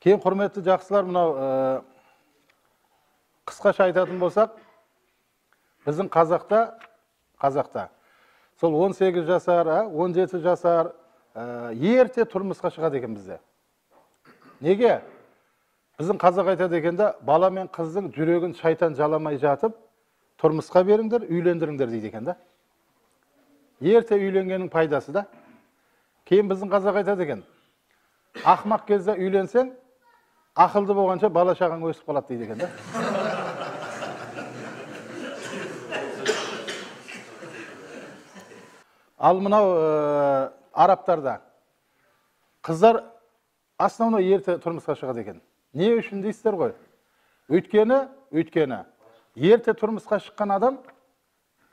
Кейін құрметті жақсылар, мынау қысқаша айтатын болсақ, біздің қазақта сол 18 жасар, 17 жасар ерте тұрмысқа шығады екен бізде. Неге? Біздің қазақ айтады екенде, бала мен қыздың жүрегін шайтан жаламай жатып, тұрмысқа беріңдер, үйлендіріңдер дейді екен да. Ерте үйленгеннің пайдасы да. Кейін біздің қазақ айтады екен, ақымақ кезде үйленсең, ақылды болғанша бала шағаң өсіп қалады дейді екен да. Ал мынау арабтарда қыздар основной ерте тұрмысқа шығады екен. Не үшін дейсіздер ғой? Өйткені ерте тұрмысқа шыққан адам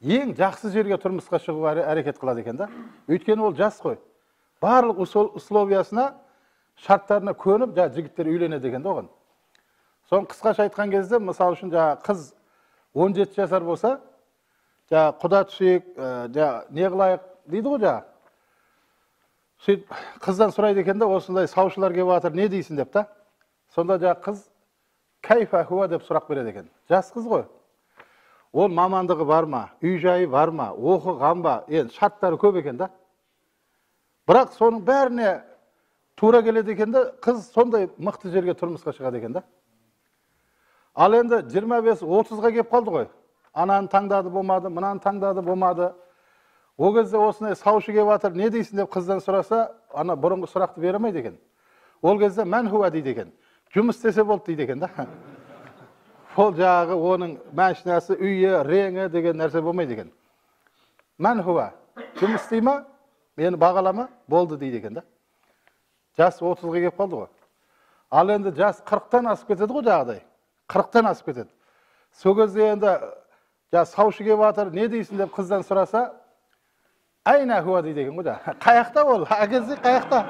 ең жақсы жерге тұрмысқа шығуға әрекет қылады екен да. Өйткені ол жас қой. Барлық условиясына, шарттарына көніп, жігіттер үйленеді екен да оған. Соң қысқаша айтқан кезде, мысалы үшін қыз 17 жасар болса, құда түсейік, не қылайық дейді ғой. Сөйтіп қыздан сұрайды екен да, осындай саушылар келіп жатыр, не дейсің деп та. Сонда қыз кайфа хуа деп сұрақ береді екен. Жас қыз ғой. Ол мамандығы бар ма, үй жайы бар ма, оқыған ба, енді шарттары көп екен да. Бірақ соның бәріне тура келеді екен да, қыз сондай мықты жерге тұрмысқа шығады екен да. Ал енді 25-30-ға кеп қалды ғой. Ананы таңдады болмады, мынаны таңдады болмады. О кезде осындай саушы келіп жатыр, не дейсің деп қыздан сұраса, ана бұрынғы сұрақты беремейді екен. Ол кезде мән хуа дейді екен. Жұмыс істесе болды дейді екен да. Ол жағы оның машинасы, үйі, реңі деген нәрсе болмайды екен. Мән хуа. Жұмыс істей ма? Мені бағалама, болды дейді екен да. Жас 30-ға кеп қалды ғой. Ал енді жас 40-тан асып кетеді ғой жағдай. 40-тан асып кетеді. Сол кезде енді саушы келіп жатыр, не дейсің деп қыздан сұраса, айна хуа дейді екен ғой. Қаяқта ол? Әкесі қаяқта?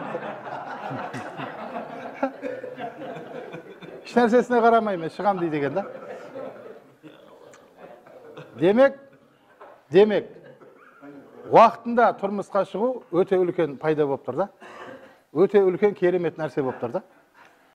Еш нәрсесіне қарамаймын, шығам дейді екен да. Демек, уақытында тұрмысқа шығу өте үлкен пайда болып тұр да. Өте үлкен керемет нәрсе болып тұр да.